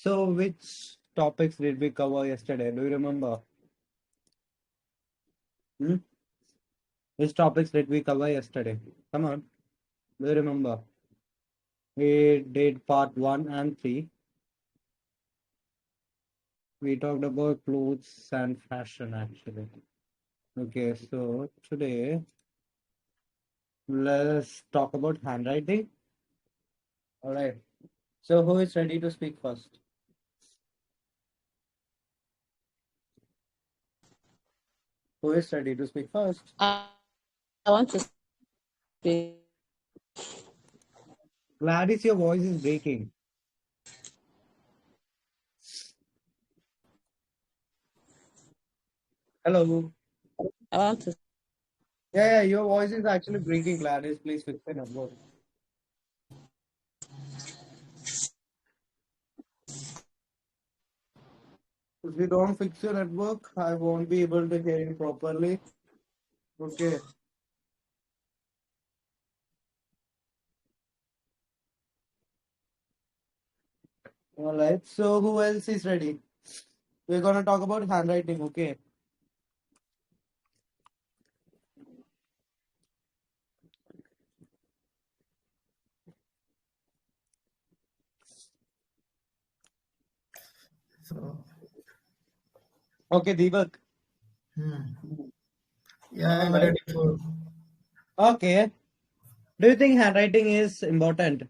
So, which topics did we cover yesterday? Do you remember? Hmm? Which topics did we cover yesterday? Come on, do you remember? We did part 1 and 3. We talked about clothes and fashion actually. Okay, so today let's talk about handwriting. All right. So, who is ready to speak first? Who is ready to speak first? I want to speak. Gladys, your voice is breaking. Hello. I want to. Yeah, your voice is actually breaking, Gladys. Please fix the number. If you don't fix your network, I won't be able to hear you properly. Okay. All right. So who else is ready? We're gonna talk about handwriting. Okay. So, Okay, Deepak. yeah, All I'm right. ready for. Okay. Do you think handwriting is important?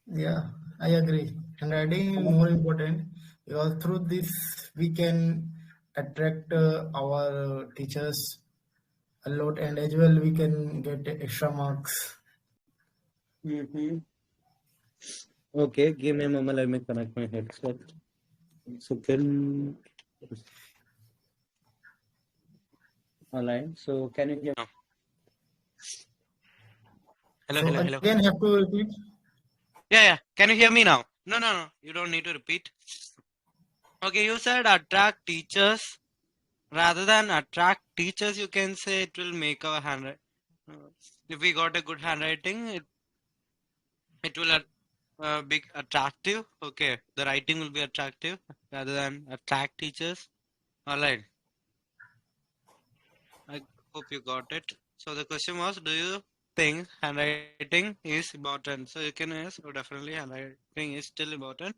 Yeah, I agree. Handwriting is more important because through this we can attract our teachers a lot, and as well we can get extra marks. Mm-hmm. Okay, give me a moment. Let me connect my headset. So can. All right. So can you hear? Hello, So hello, hello. again, have to repeat. Yeah. Can you hear me now? No. You don't need to repeat. Okay, you said attract teachers. Rather than attract teachers, you can say it will make our handwriting. If we got a good handwriting, it will be attractive. Okay, the writing will be attractive rather than attract teachers. All right. I hope you got it. So the question was, do you think handwriting is important? So you can yes, oh, definitely handwriting is still important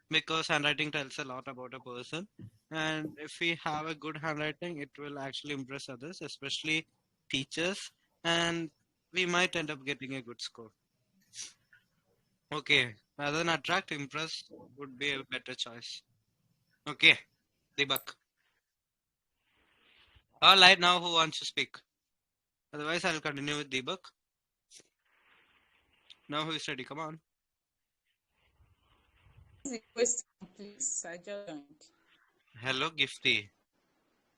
because handwriting tells a lot about a person. And if we have a good handwriting, it will actually impress others, especially teachers, and we might end up getting a good score. Okay, rather than attract, impress would be a better choice. Okay, Deepak. All right, now who wants to speak? Otherwise, I'll continue with Deepak. Now who is ready? Come on. The question, please. I just joined. Hello, Gifty.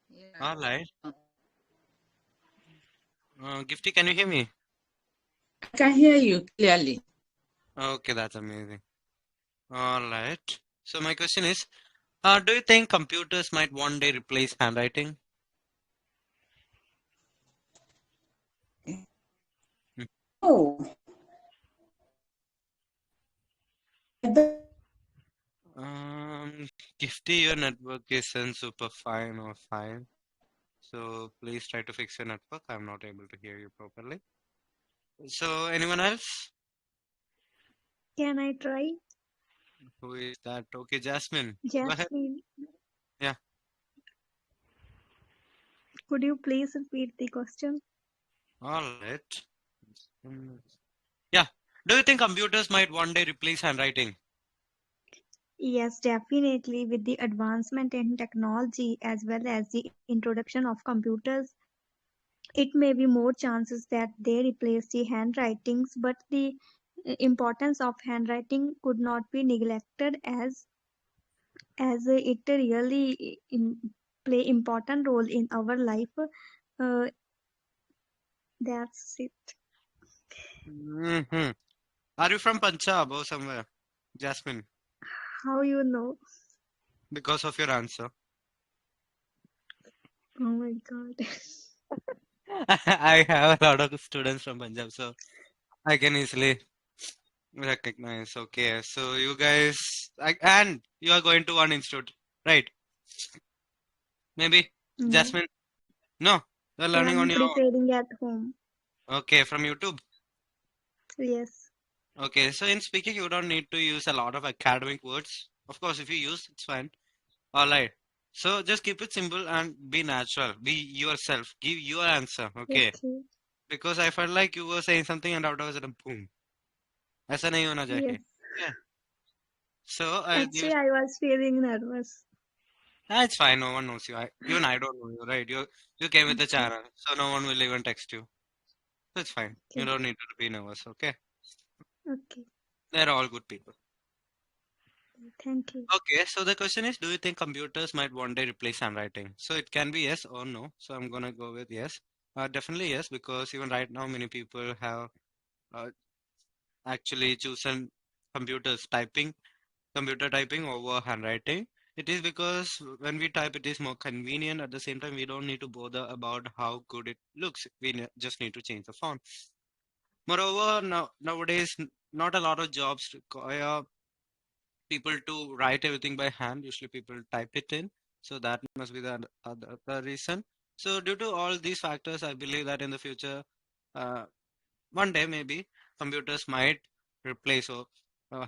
Yeah. All right. Gifty, can you hear me? I can hear you clearly. Okay, that's amazing. All right. So my question is, do you think computers might one day replace handwriting? Hmm. Oh, I don't- Gifty, your network isn't super fine or fine. So please try to fix your network. I'm not able to hear you properly. So anyone else? Can I try? Who is that? Okay, Jasmine. Go ahead. Jasmine, Yeah. could you please repeat the question? All right. Yeah. Do you think computers might one day replace handwriting? Yes, definitely. With the advancement in technology as well as the introduction of computers, it may be more chances that they replace the handwritings, but the importance of handwriting could not be neglected as it really play important role in our life. Uh, that's it. Hmm. Are you from Punjab or somewhere? Jasmine, How you know? because of your answer. Oh my God. I have a lot of students from Punjab, so I can easily. Recognize. Okay. So you guys, and you are going to one institute, right? Maybe No. Jasmine. No, you're learning on I'm your own. preparing at home. Okay, from YouTube. Yes. Okay, so in speaking, you don't need to use a lot of academic words. Of course, if you use, it's fine. All right. So just keep it simple and be natural. Be yourself. Give your answer. Okay. Okay. Because I felt like you were saying something and out of a sudden, boom. ऐसा नहीं होना चाहिए. Yes. Yeah. So I'll give. Actually, I was feeling nervous. It's fine. No one knows you. Even I don't know you, right? You came with the Okay. channel, so no one will even text you. So it's fine. You Okay. don't need to be nervous. Okay. Okay. They're all good people. Thank you. Okay, so the question is, do you think computers might one day replace handwriting? So it can be yes or no. So I'm gonna go with yes. Definitely yes, because even right now many people have uh, actually chosen computers typing, computer typing over handwriting. It is because when we type, it is more convenient. At the same time, we don't need to bother about how good it looks. Just need to change the font. Moreover, nowadays, not a lot of jobs require people to write everything by hand. Usually people type it in. So that must be the other reason. So due to all these factors, I believe that in the future, uh, one day maybe computers might replace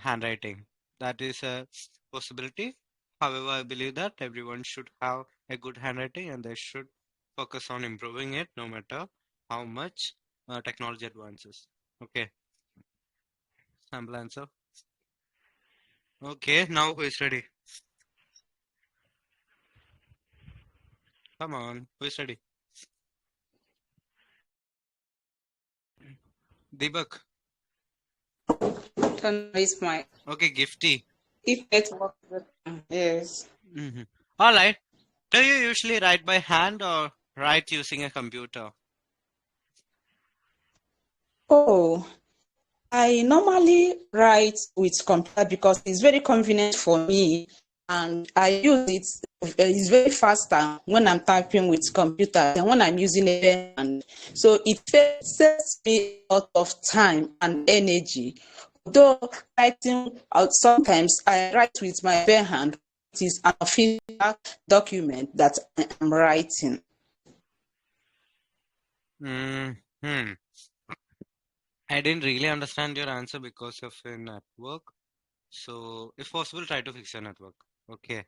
handwriting. That is a possibility. However, I believe that everyone should have a good handwriting and they should focus on improving it no matter how much technology advances. Okay, sample answer. Okay, now who is ready? Come on, who is ready? Deepak. Turn is my Okay, Gifty. if network. Yes. All right. Do you usually write by hand or write using a computer? Oh, I normally write with computer because it's very convenient for me, and I use it. It's very faster when I'm typing with computer than when I'm using a pen hand. So it saves me a lot of time and energy. Though writing out sometimes I write with my pen hand, it is an official document that I am writing. Hmm. I didn't really understand your answer because of your network. So, if possible, try to fix your network. Okay.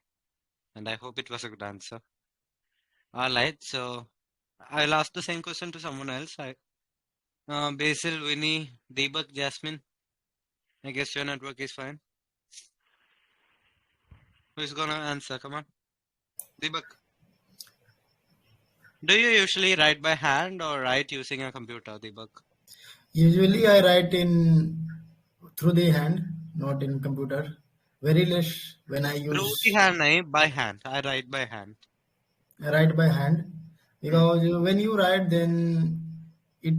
And I hope it was a good answer. All right. So, I'll ask the same question to someone else. Basil, Winnie, Deepak, Jasmine. I guess your network is fine. Who's gonna answer? Come on. Deepak. Do you usually write by hand or write using a computer, Deepak? Usually I write in through the hand, not in computer. Very less when I Through the use hand, nahi, by hand. I write by hand. write by hand Hmm. because when you write, then it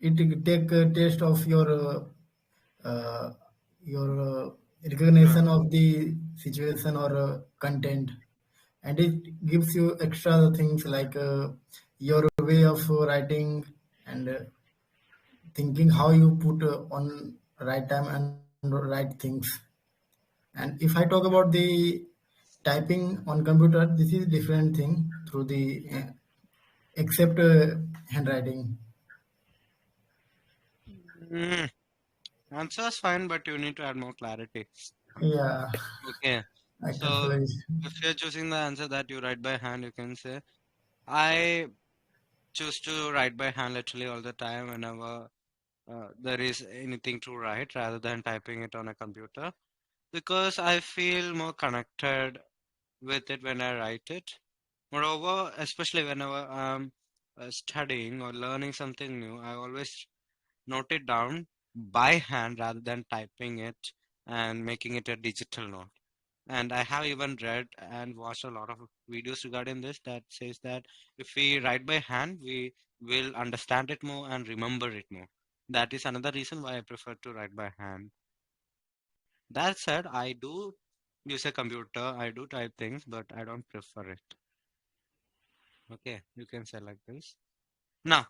it take a taste of uh, your recognition of the situation or content, and it gives you extra things like your way of writing and thinking how you put on right time and right things. And if I talk about the typing on computer, this is different thing through the except handwriting. Hmm. Answer is fine, but you need to add more clarity. Yeah, Okay. I So confused. if you're choosing the answer that you write by hand, you can say, I choose to write by hand literally all the time whenever there is anything to write rather than typing it on a computer because I feel more connected with it when I write it. Moreover, especially whenever I'm studying or learning something new, I always note it down by hand rather than typing it and making it a digital note. And I have even read and watched a lot of videos regarding this that says that if we write by hand, we will understand it more and remember it more. That is another reason why I prefer to write by hand. That said, I do use a computer, I do type things, but I don't prefer it. Okay, you can say like this. Now,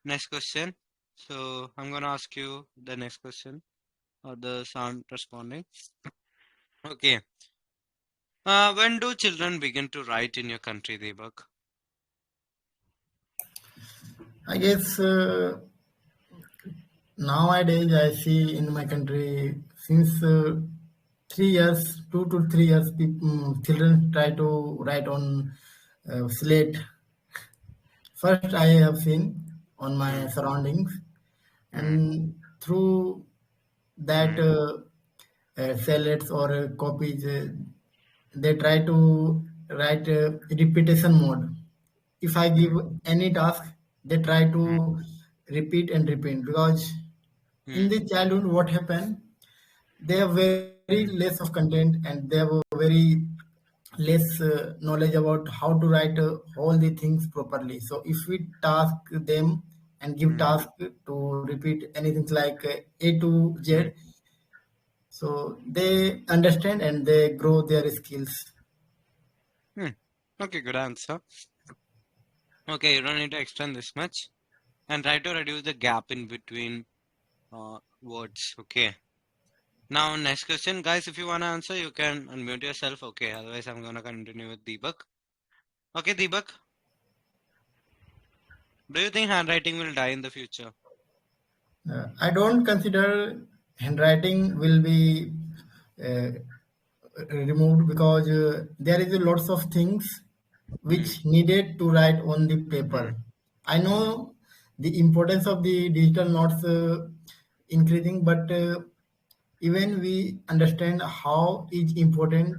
next question. So I'm gonna ask you the next question. Others aren't responding. Okay. When do children begin to write in your country, Deepak? I guess nowadays I see in my country since 3 years, 2 to 3 years, children try to write on slate. First, I have seen on my Hmm. surroundings, Hmm. and through that Hmm. salads or copies, they try to write repetition mode. If I give Hmm. any task, they try Hmm. to repeat and repeat because in Hmm. the childhood, what happened? They have very less of content and they have a very less knowledge about how to write all the things properly. So if we task them and give Hmm. task to repeat anything like A to Hmm. Z, so they understand and they grow their skills. Hmm. Okay, good answer. Okay, you don't need to extend this much. And try to reduce the gap in between words. Okay. Now, next question. Guys, if you want to answer, you can unmute yourself. Okay, otherwise I'm going to continue with Deepak. Okay, Deepak, do you think handwriting will die in the future? I don't consider handwriting will be uh, removed because there is a lots of things Hmm. which needed to write on the Hmm. paper. I know the importance of the digital notes increasing, but even we understand how it's important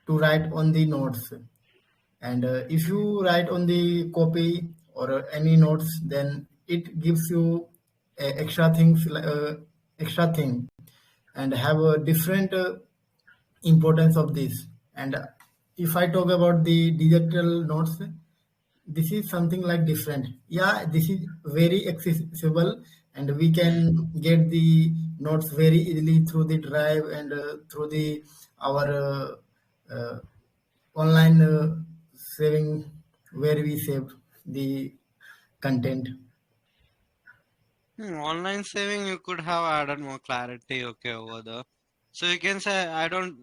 to write on the notes. And if you write on the copy or any notes, then it gives you extra things, extra thing, and have a different importance of this. And if I talk about the digital notes, this is something like different. Yeah, this is very accessible, and we Hmm. can get the notes very easily through the drive and through the our online saving where we save the content. Online saving, you could have added more clarity, okay, over there. So you can say, I don't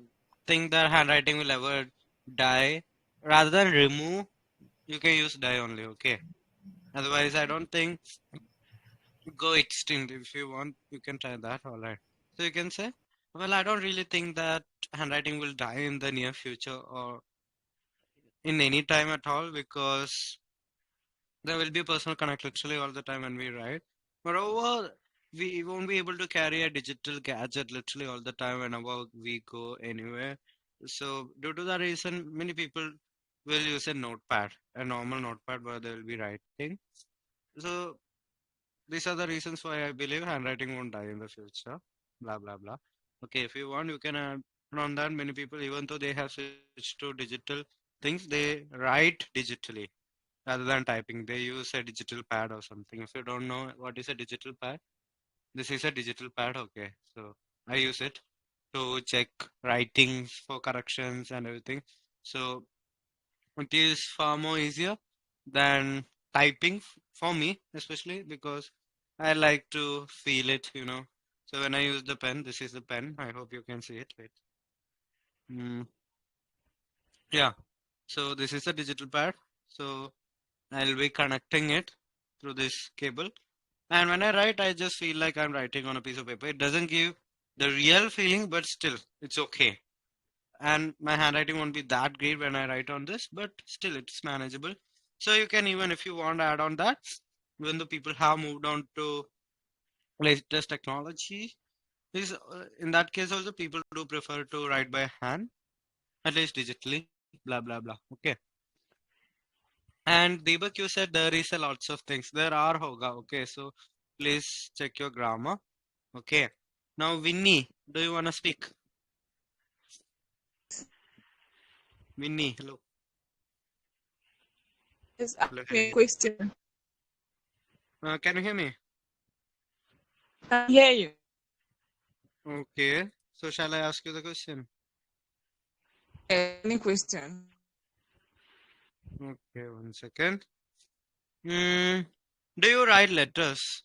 think that handwriting will ever die. Rather than remove, you can use die only, okay. Otherwise, I don't think go extinct. If you want, you can try that, alright. So you can say, well, I don't really think that handwriting will die in the near future or in any time at all because there will be a personal connect literally all the time when we write. Moreover, we won't be able to carry a digital gadget literally all the time whenever we go anywhere. So, due to that reason, many people will use a notepad, a normal notepad where they will be writing. So, these are the reasons why I believe handwriting won't die in the future. Blah blah blah. Okay, if you want, you can add on that. Many people, even though they have switched to digital things, they write digitally rather than typing. They use a digital pad or something. If you don't know what is a digital pad, this is a digital pad. Okay, so I use it to check writings for corrections and everything. So it is far more easier than typing for me, especially because I like to feel it, you know. So when I use the pen, this is the pen. I hope you can see it. Wait. Mm, yeah. So this is a digital pad. So I'll be connecting it through this cable. And when I write, I just feel like I'm writing on a piece of paper. It doesn't give the real feeling, but still, it's okay. And my handwriting won't be that great when I write on this, but still, it's manageable. So you can even, if you want to add on that, even though people have moved on to latest technology, is in that case also people do prefer to write by hand, at least digitally. Blah blah blah. Okay. And Deepak, you said there is a lots of things. There are hoga. Okay, so please check your grammar. Okay. Now, Winnie, do you want to speak? Winnie, hello. Just Hello, ask me a hey. question. Can you hear me? I hear you. Okay. So, shall I ask you the question? Any question? Okay, 1 second. Hmm. Do you write letters?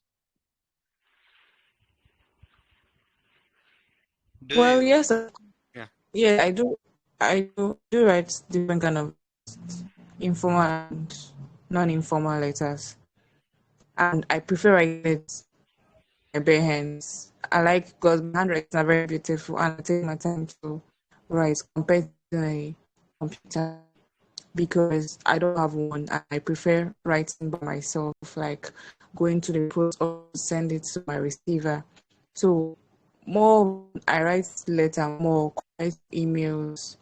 Do Well, you? yes, Yeah. yeah, I do write different kind of informal and non-informal letters, and I prefer writing it my bare hands. I like because my handwriting are very beautiful, and I take my time to write compared to a computer because I don't have one. And I prefer writing by myself, like going to the post or send it to my receiver. So more I write letter more compared to emails,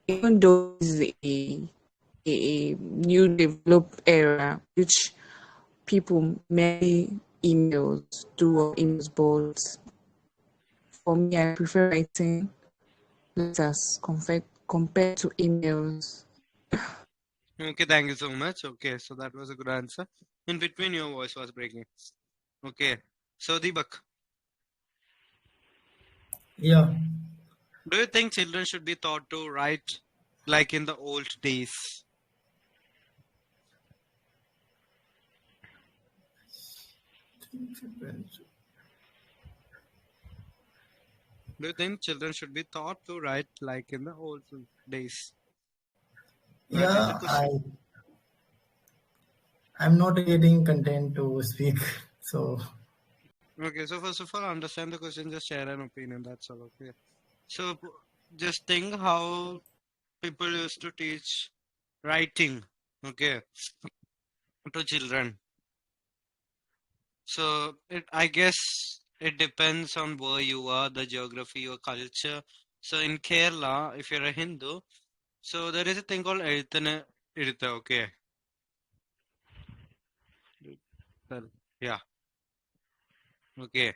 even though it's a new developed era, which people many emails do or emails, but for me, I prefer writing letters compared to emails. Okay, thank you so much. Okay, so that was a good answer. In between, your voice was breaking. Okay, so Deepak, Yeah, do you think children should be taught to write like in the old days? Do you think children should be taught to write like in the old days? That is the yeah. question. I'm not getting content to speak, so Okay, so first of all, understand the question, just share an opinion. That's all. Okay. So just think how people used to teach writing, okay, to children. So I guess it depends on where you are, the geography, your culture. So in Kerala, if you're a Hindu, so there is a thing called Eritana Irita, okay. Well, yeah, okay.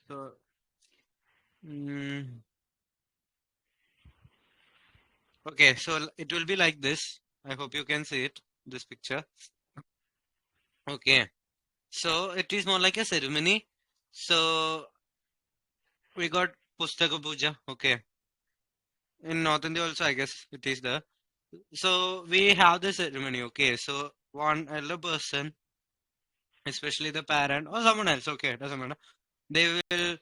So, mm, okay, so it will be like this. I hope you can see it, this picture. Okay, so it is more like a ceremony. So we got Pustaka Puja, okay. In North India also, I guess it is there. So we have the ceremony, okay. So one elder person, especially the parent or someone else, okay, doesn't matter. They will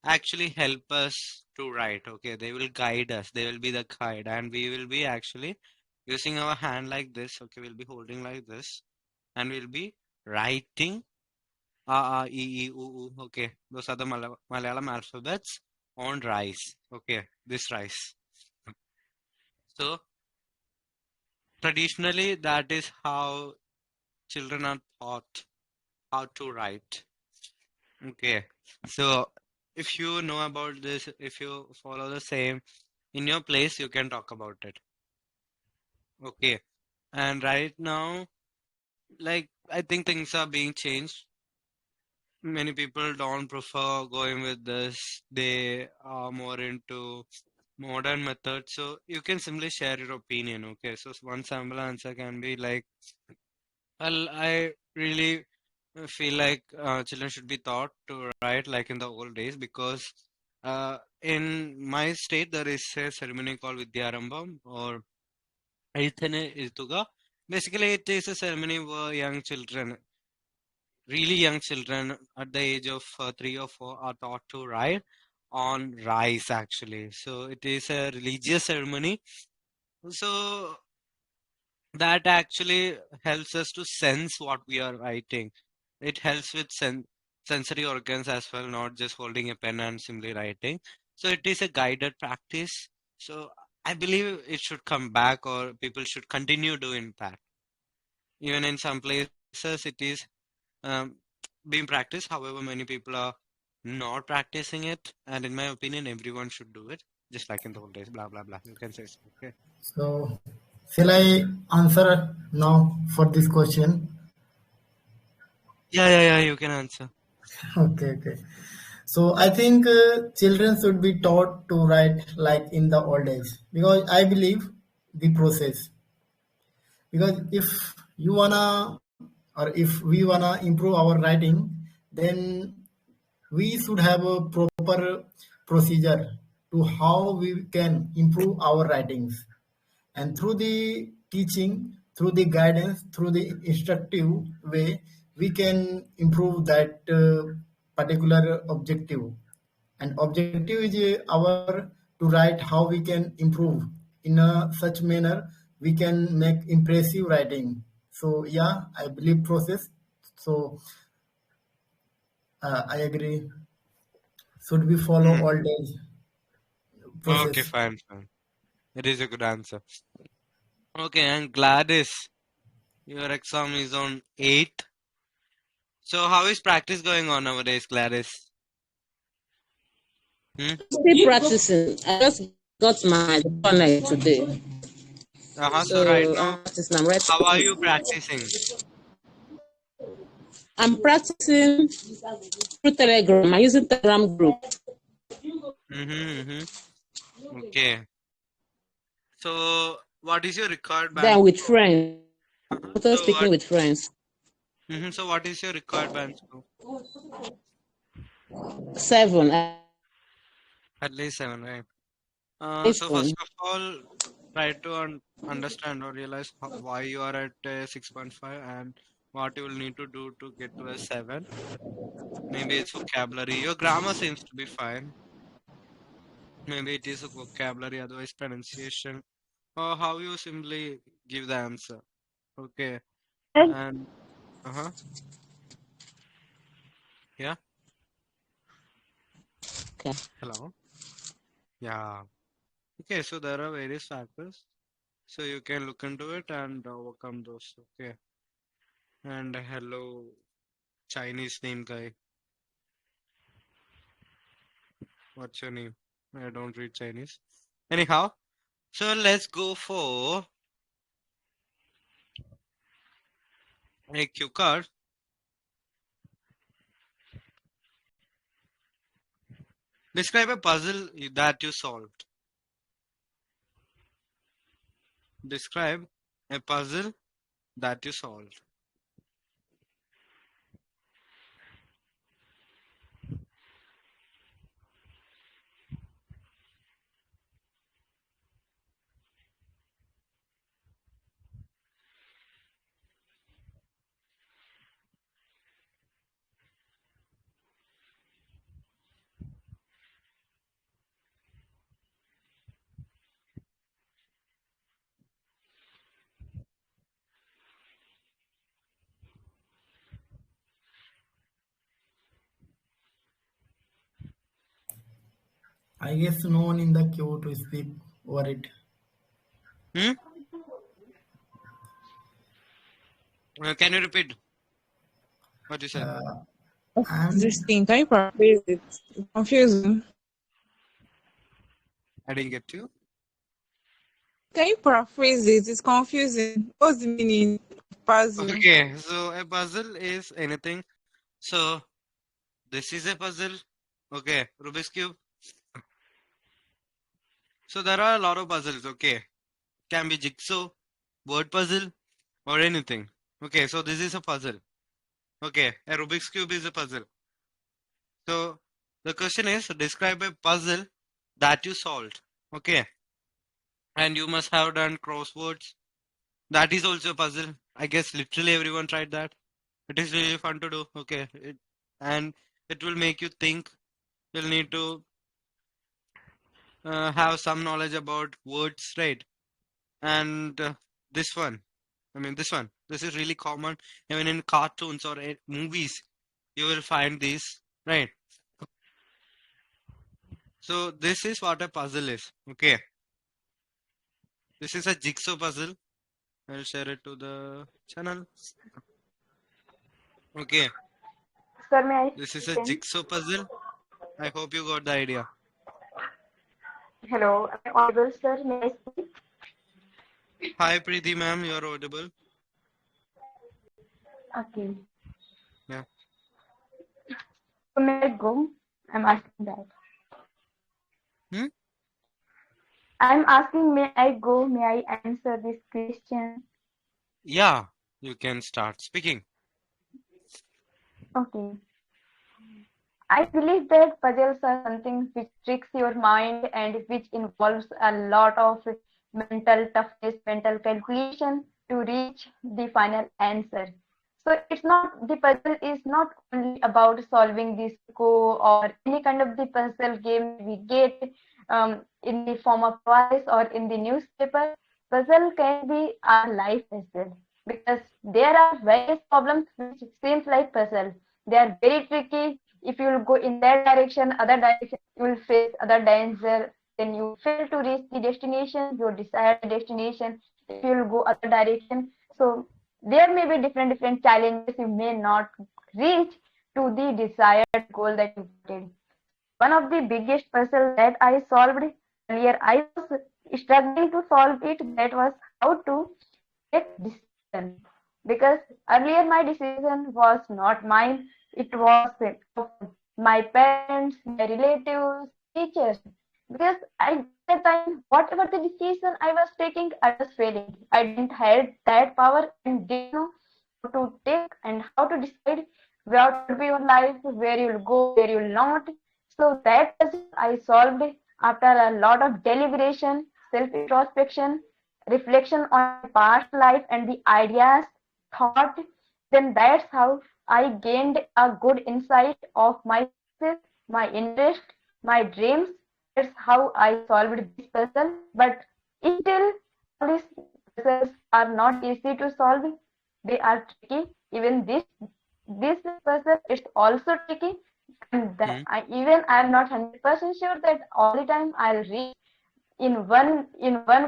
actually help us to write, okay. They will guide us. They will be the guide, and we will be actually using our hand like this, okay. We'll be holding like this, and we'll be writing E, okay. Those are the Malayalam alphabets on rice, okay. This rice. So traditionally, that is how children are taught how to write. Okay. So if you know about this, if you follow the same in your place, you can talk about it. Okay. And right now, like I think things are being changed. Many people don't prefer going with this. They are more into modern methods. So you can simply share your opinion. Okay. So one sample answer can be like, well, I really feel like children should be taught to write like in the old days because in my state there is a ceremony called Vidyarambham or Aithane Irtuga. Basically, it is a ceremony where young children, really young children at the age of 3 or 4 are taught to write on rice actually. So it is a religious ceremony. So that actually helps us to sense what we are writing. It helps with sensory organs as well, not just holding a pen and simply writing. So it is a guided practice. So I believe it should come back or people should continue doing that. Even in some places, it is um, being practiced. However, many people are not practicing it. And in my opinion, everyone should do it, just like in the old days, blah, blah, blah. You can say so. Okay. so shall I answer now for this question? Yeah, you can answer. Okay. So I think children should be taught to write like in the old days because I believe the process. Because if you wanna or if we wanna improve our writing, then we should have a proper procedure to how we can improve our writings. And through the teaching, through the guidance, through the instructive way, we can improve that particular objective. And objective is our to write how we can improve in a such manner we can make impressive writing. So yeah, I believe process. So I agree. Should we follow Mhm. all days Okay, process? fine, fine. It is a good answer. Okay, and Gladys, your exam is on 8th. So how is practice going on nowadays, Gladys? Hmm? Still practicing. I just got my connect today. So right So now, I'm practicing. I'm how are writing. you practicing? I'm practicing through Telegram. I'm using Telegram group. Okay. So what is your required band Then with score? friends. Also So speaking what? with friends. So what is your required band score? 7. At least 7, right? So first iPhone. of all, try to understand or realize why you are at 6.5 and what you will need to do to get to a 7. Maybe it's vocabulary. Your grammar seems to be fine. Maybe it is a vocabulary, otherwise pronunciation, or how you simply give the answer. Okay. And uh-huh. Yeah. Okay. Hello. Yeah. Okay. So there are various factors. So you can look into it and overcome those. Okay. And hello, Chinese name guy. What's your name? I don't read Chinese. Anyhow, so let's go for a cue card. Describe a puzzle that you solved. Describe a puzzle that you solved. I guess no one in the queue to speak over it. Hmm? Can you repeat what you said? I'm This thing, can you paraphrase it? It's confusing. I didn't get you. Can you paraphrase it? It's confusing. What's the meaning of puzzle? Okay, so a puzzle is anything. So this is a puzzle. Okay, Rubik's Cube. So there are a lot of puzzles. Okay, can be jigsaw, word puzzle, or anything. Okay, so this is a puzzle. Okay, a Rubik's Cube is a puzzle. So the question is describe a puzzle that you solved. Okay, and you must have done crosswords. That is also a puzzle. I guess literally everyone tried that. It is really fun to do. Okay, and it will make you think. You'll need to have some knowledge about words, right? And this one, I mean, this one, this is really common. Even in cartoons or movies, you will find these, right? So this is what a puzzle is. Okay, this is a jigsaw puzzle. I'll share it to the channel. Okay, Sir, may I this is speak a in? jigsaw puzzle. I hope you got the idea. Hello, am I audible, sir? May I speak? Hi, Preeti ma'am, you're audible. Okay. Yeah. So may I go? I'm asking that. Hmm? I'm asking, may I go? May I answer this question? Yeah, you can start speaking. Okay. I believe that puzzles are something which tricks your mind and which involves a lot of mental toughness, mental calculation to reach the final answer. So it's not, the puzzle is not only about solving the Sudoku or any kind of the puzzle game we get in the form of toys or in the newspaper. Puzzle can be our life as well, because there are various problems which seems like puzzle. They are very tricky. If you will go in that direction, other direction, you will face other danger. Then you fail to reach the destination, your desired destination. If you will go other direction, so there may be different challenges. You may not reach to the desired goal that you wanted. One of the biggest puzzle that I solved earlier, I was struggling to solve it. That was how to take decision, because earlier my decision was not mine. It was of my parents, my relatives, teachers. Because at the time, whatever the decision I was taking, I was failing. I didn't have that power and didn't know how to take and how to decide what will be your life, where you'll go, where you'll not. So that puzzle I solved after a lot of deliberation, self-introspection, reflection on my past life and the ideas, thought. Then that's how I gained a good insight of my success, my interest, my dreams. That's how I solved this puzzle. But still, all these puzzles are not easy to solve. They are tricky. Even this puzzle is also tricky. And that Hmm. I am not 100% sure that all the time I'll reach in one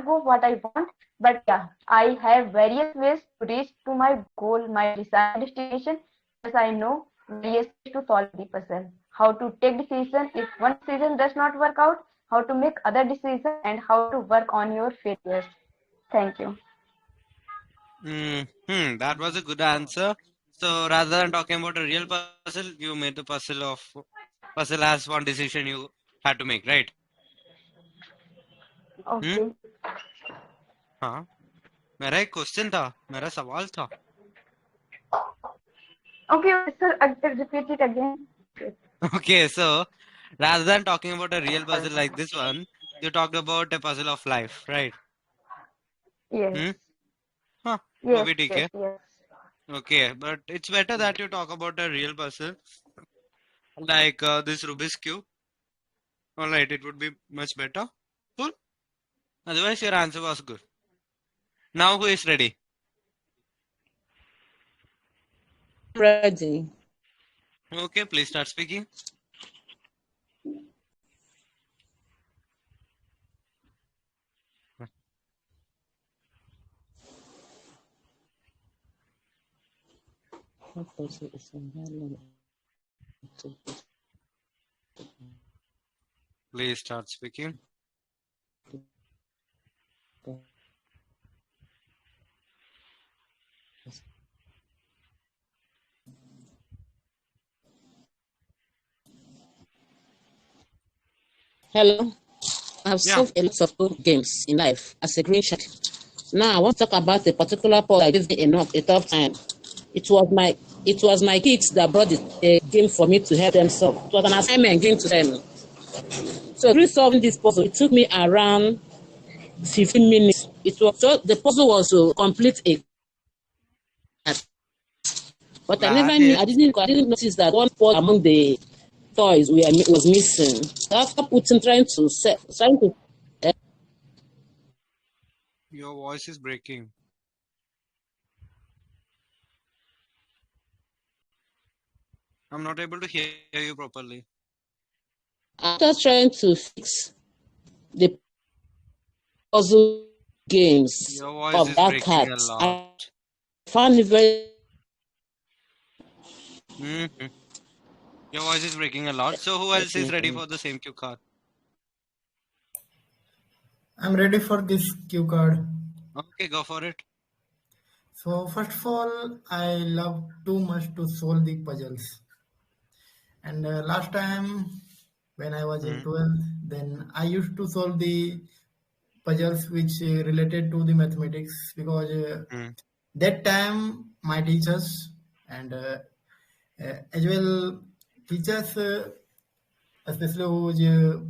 go what I want. But yeah, I have various ways to reach to my goal, my desired destination, because I know various ways to solve the puzzle. How to take decision if one decision does not work out, how to make other decision, and how to work on your failures. Thank you. That was a good answer. So rather than talking about a real puzzle, you made the puzzle as one decision you had to make, right? Hmm? Okay. हाँ मेरा एक question था मेरा सवाल था Okay, sir, repeat it again. Okay, so rather than talking about a real puzzle like this one, you talked about a puzzle of life, right? Yes. Hmm? हाँ वो Yes, भी ठीक yes, है. yes. Okay, but it's better that you talk about a real puzzle like this Rubik's Cube. All right, it would be much better. Cool. Otherwise, your answer was good. Now, who is ready? Ready. Okay, please start speaking. Please start speaking. Hello. I've Yeah. solved a lot of good games in life as a green child. Now I want to talk about a particular part that gives me a tough time. It was my kids that brought the game for me to help them solve. It was an assignment given to them. So through solving this puzzle, it took me around 15 minutes. The puzzle was to complete a but That is. I didn't notice that one part among the toys was missing. So after trying to Your voice is breaking. I'm not able to hear you properly. after trying to fix the puzzle games Your voice of is that breaking cat, a lot. I found it very hmm Your voice is breaking a lot. So, who else is ready for the same cue card? I'm ready for this cue card. Okay, go for it. So first of all, I love too much to solve the puzzles. And last time when I was in Hmm. 12th, then I used to solve the puzzles which related to the mathematics, because Hmm. that time my teachers and as well teachers, especially who's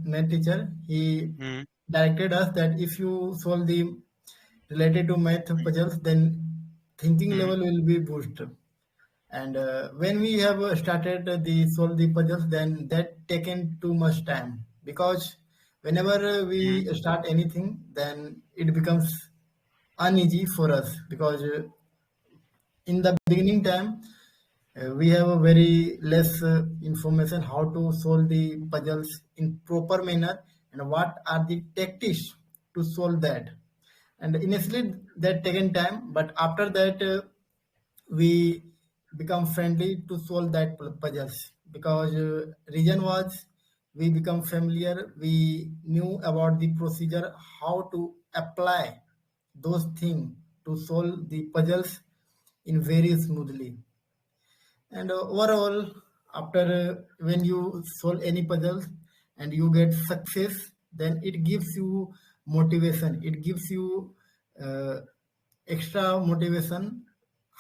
math teacher, he Hmm. directed us that if you solve the related to math puzzles, then thinking Hmm. level will be boosted. And when we have started the solve the puzzles, then that taken too much time, because whenever we start anything, then it becomes uneasy for us, because in the beginning time we have a very less information how to solve the puzzles in proper manner and what are the tactics to solve that. And initially that taken time, but after that we become friendly to solve that puzzles, because reason was we become familiar, we knew about the procedure, how to apply those things to solve the puzzles in very smoothly. And overall, after when you solve any puzzle and you get success, then it gives you motivation, it gives you uh, extra motivation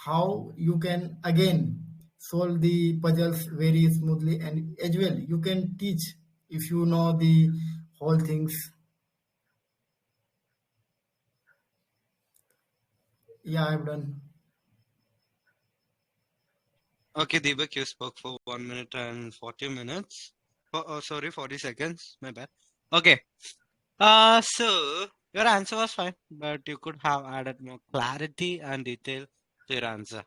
how you can again solve the puzzles very smoothly, and as well you can teach if you know the whole things. Yeah, I've done. Okay, Deepak, you spoke for 1 minute and 40 minutes. Oh, sorry, 40 seconds. My bad. Okay. So your answer was fine, but you could have added more clarity and detail to your answer.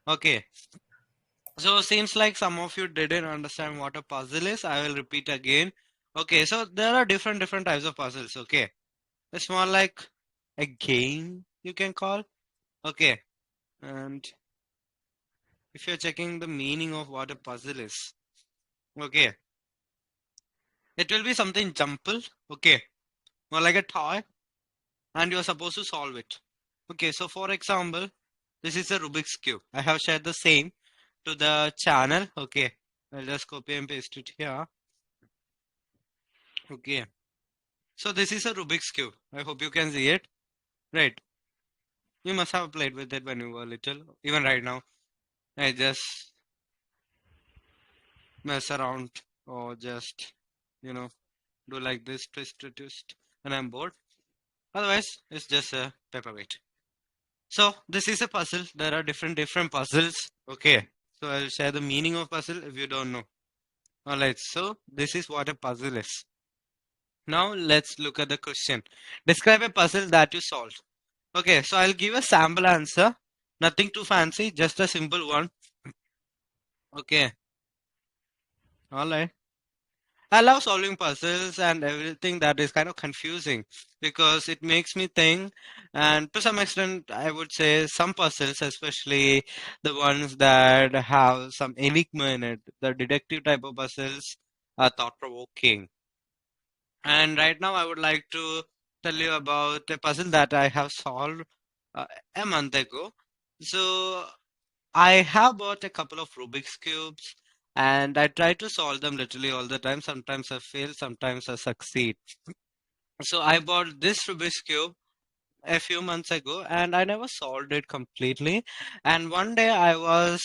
Okay. So seems like some of you didn't understand what a puzzle is. I will repeat again. Okay, so there are different types of puzzles. Okay. It's more like a game you can call. Okay. And if you're checking the meaning of what a puzzle is, okay, it will be something jumble, okay, more like a toy, and you're supposed to solve it. Okay, so for example, this is a Rubik's Cube. I have shared the same to the channel. Okay, I'll just copy and paste it here. Okay, so this is a Rubik's Cube. I hope you can see it. Right, you must have played with it when you were little. Even right now, I just mess around or just, you know, do like this, twist, and I'm bored. Otherwise, it's just a paperweight. So this is a puzzle. There are different puzzles. Okay. So I'll share the meaning of puzzle if you don't know. Alright. So this is what a puzzle is. Now let's look at the question. Describe a puzzle that you solved. Okay. So I'll give a sample answer. Nothing too fancy. Just a simple one. Okay. Alright. I love solving puzzles and everything that is kind of confusing because it makes me think. And to some extent, I would say some puzzles, especially the ones that have some enigma in it, the detective type of puzzles, are thought provoking. And right now, I would like to tell you about a puzzle that I have solved uh, a month ago. So I have bought a couple of Rubik's cubes and I try to solve them literally all the time. Sometimes I fail, sometimes I succeed. So I bought this Rubik's cube a few months ago and I never solved it completely. And one day I was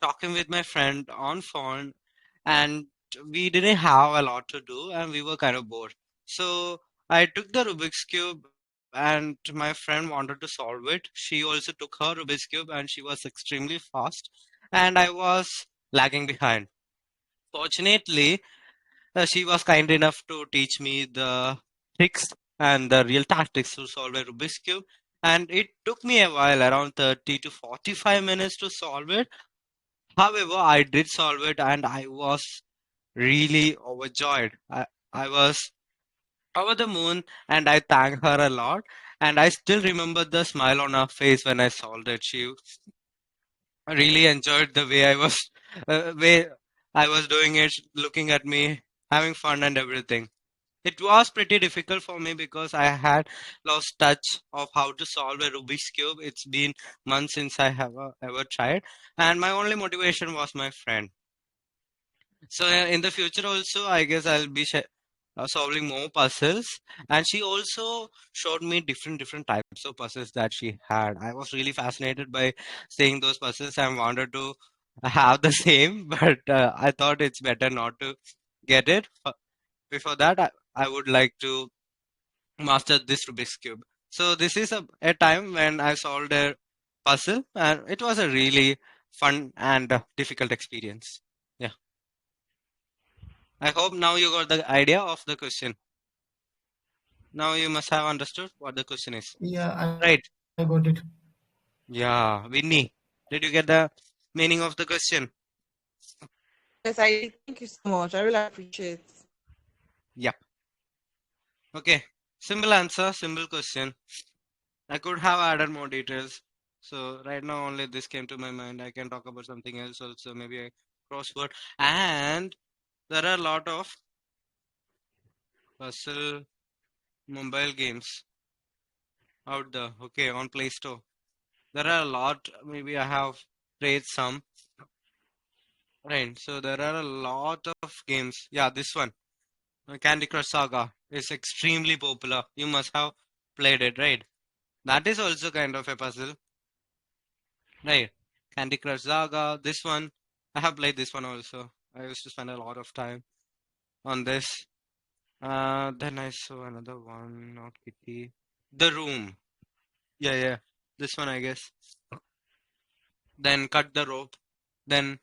talking with my friend on phone and we didn't have a lot to do and we were kind of bored. So I took the Rubik's cube and my friend wanted to solve it. She also took her Rubik's cube and she was extremely fast and I was lagging behind. Fortunately, she was kind enough to teach me the tricks and the real tactics to solve a Rubik's cube. And it took me a while, around 30 to 45 minutes to solve it. However, I did solve it and I was really overjoyed. I was over the moon and I thank her a lot. And I still remember the smile on her face when I solved it. She really enjoyed the way I was doing it, looking at me, having fun and everything. It was pretty difficult for me because I had lost touch of how to solve a Rubik's cube. It's been months since I have ever tried, and my only motivation was my friend. So in the future also, I guess I'll be solving more puzzles. And she also showed me different types of puzzles that she had. I was really fascinated by seeing those puzzles and wanted to have the same, but I thought it's better not to get it. Before that, I would like to master this Rubik's cube. So this is a time when I solved a puzzle, and it was a really fun and difficult experience. Yeah. I hope now you got the idea of the question. Now you must have understood what the question is. Yeah, Right. I got it. Yeah. Winnie, did you get the meaning of the question? Yes, I did. Thank you so much. I really appreciate. Yep. Okay. Simple answer, simple question. I could have added more details. So right now only this came to my mind. I can talk about something else also, maybe a crossword. And there are a lot of puzzle mobile games out there. Okay, on Play Store. There are a lot. Maybe I have played some. Right. So there are a lot of games. Yeah, this one, Candy Crush Saga, is extremely popular. You must have played it, right? That is also kind of a puzzle, right? Candy Crush Saga. This one, I have played this one also. I used to spend a lot of time on this. Then I saw another one, not Kitty. The Room. Yeah, yeah. This one, I guess. Then Cut the Rope. Then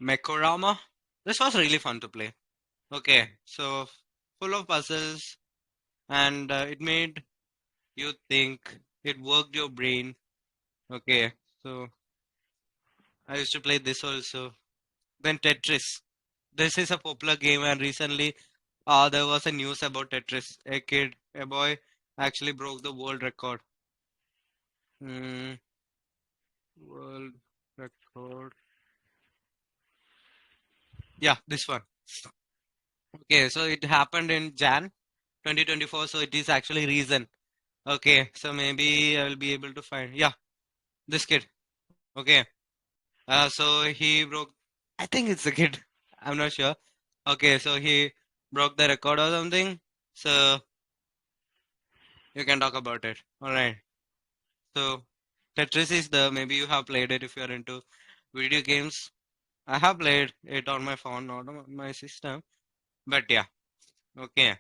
Mekorama. This was really fun to play. Okay, so full of puzzles, and it made you think. It worked your brain. Okay, so I used to play this also. Then Tetris. This is a popular game, and recently there was a news about Tetris. A boy, actually broke the world record. Mm, world record. Yeah, this one. Okay, so it happened in Jan 2024, so it is actually recent. Okay, so maybe I will be able to find. Yeah, this kid. Okay, so he broke. I think it's a kid. I'm not sure. Okay, so he broke the record or something. So you can talk about it. All right. So Tetris is the maybe you have played it if you are into video games. I have played it on my phone, not on my system. But yeah. Okay.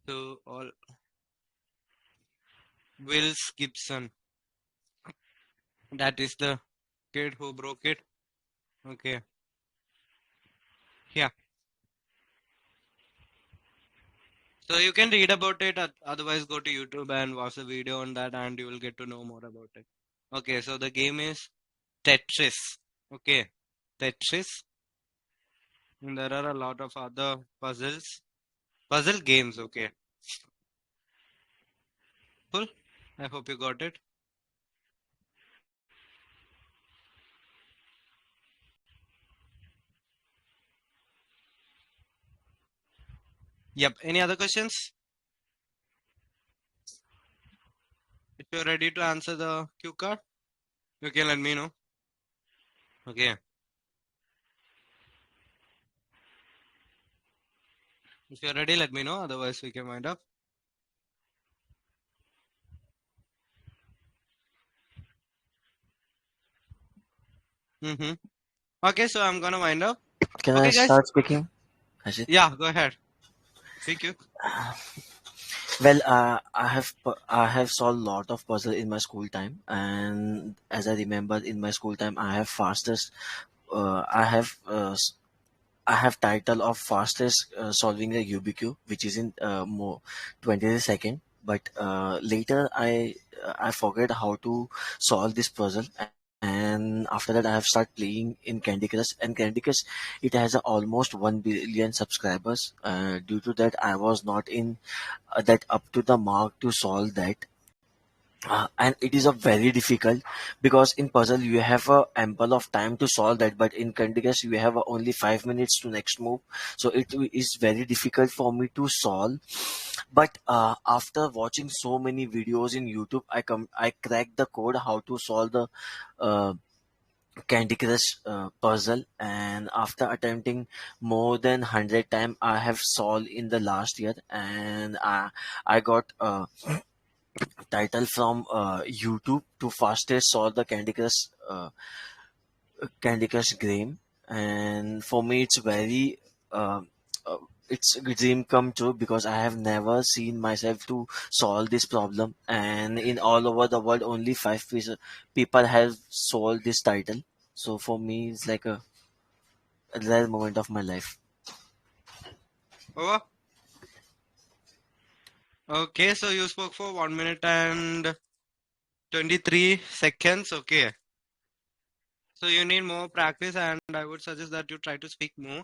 So all Wills Gibson. That is the kid who broke it. Okay. Yeah. So you can read about it, otherwise go to YouTube and watch the video on that and you will get to know more about it. Okay, so the game is Tetris. Okay, Tetris. And there are a lot of other puzzle games. Okay, cool. I hope you got it. Yep. Any other questions? If you're ready to answer the cue card, you can let me know. Okay. If you're ready, let me know. Otherwise, we can wind up. Mm-hmm. Okay, so I'm gonna wind up. Can I Okay, guys. start speaking? Ajit? Yeah, go ahead. Thank you. Well, I have solved a lot of puzzle in my school time, and as I remember, in my school time, I have fastest. I have title of fastest solving a UBQ, which is in more 20 second. But later I forget how to solve this puzzle, and after that I have started playing in Candy Crush. And Candy Crush, it has almost 1 billion subscribers. Due to that, I was not in that up to the mark to solve that. And it is a very difficult, because in puzzle you have a ample of time to solve that, but in Candy Crush you have only 5 minutes to next move. So it is very difficult for me to solve. But after watching so many videos in YouTube, I cracked the code how to solve the uh, Candy Crush puzzle. And after attempting more than 100 times, I have solved in the last year. And I got title from YouTube to fastest solve the Candy Crush game. And for me, it's very uh, it's a dream come true because I have never seen myself to solve this problem, and in all over the world only people have solved this title. So for me it's like a rare moment of my life. Over. Okay, so you spoke for 1 minute and 23 seconds. Okay. So you need more practice, and I would suggest that you try to speak more.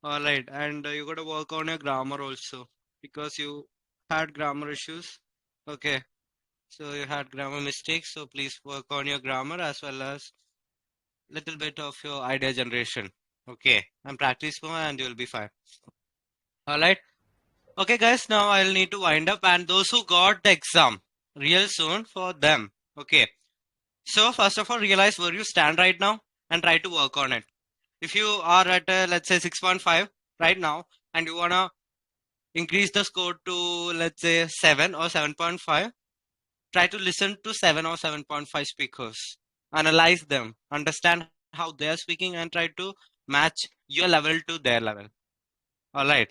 All right, and you got to work on your grammar also because you had grammar issues. Okay, so you had grammar mistakes. So please work on your grammar as well as little bit of your idea generation. Okay, and practice more, and you'll be fine. All right. Okay, guys. Now I'll need to wind up, and those who got the exam real soon for them. Okay. So first of all, realize where you stand right now and try to work on it. If you are at let's say 6.5 right now and you wanna increase the score to let's say 7 or 7.5, try to listen to 7 or 7.5 speakers, analyze them, understand how they are speaking, and try to match your level to their level. All right.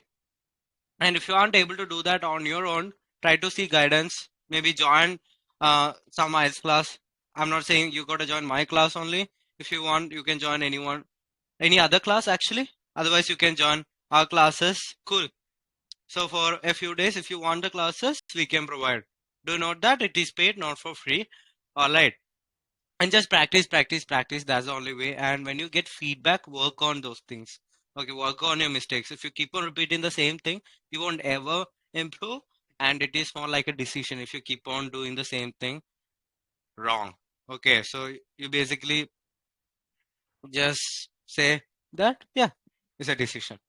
And if you aren't able to do that on your own, try to seek guidance. Maybe join some IELTS class. I'm not saying you got to join my class only. If you want, you can join any other class actually. Otherwise, you can join our classes. Cool. So for a few days, if you want the classes, we can provide. Do note that it is paid, not for free. All right. And just practice, practice, practice. That's the only way. And when you get feedback, work on those things. Okay, work on your mistakes. If you keep on repeating the same thing, you won't ever improve. And it is more like a decision if you keep on doing the same thing wrong. Okay, so you basically just say that, yeah, it's a decision.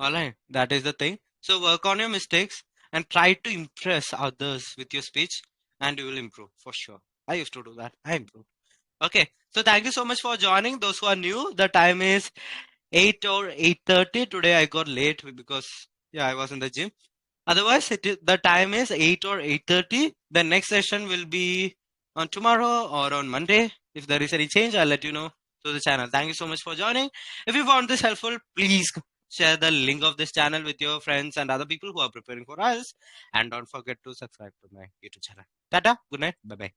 All right, that is the thing. So work on your mistakes and try to impress others with your speech, and you will improve for sure. I used to do that. I improved. Okay, so thank you so much for joining. Those who are new, the time is 8 or 8:30. Today I got late because yeah, I was in the gym. Otherwise, the time is 8 or 8:30. The next session will be on tomorrow or on Monday. If there is any change, I'll let you know through the channel. Thank you so much for joining. If you found this helpful, please share the link of this channel with your friends and other people who are preparing for IELTS. And don't forget to subscribe to my YouTube channel. Tata, good night, bye bye.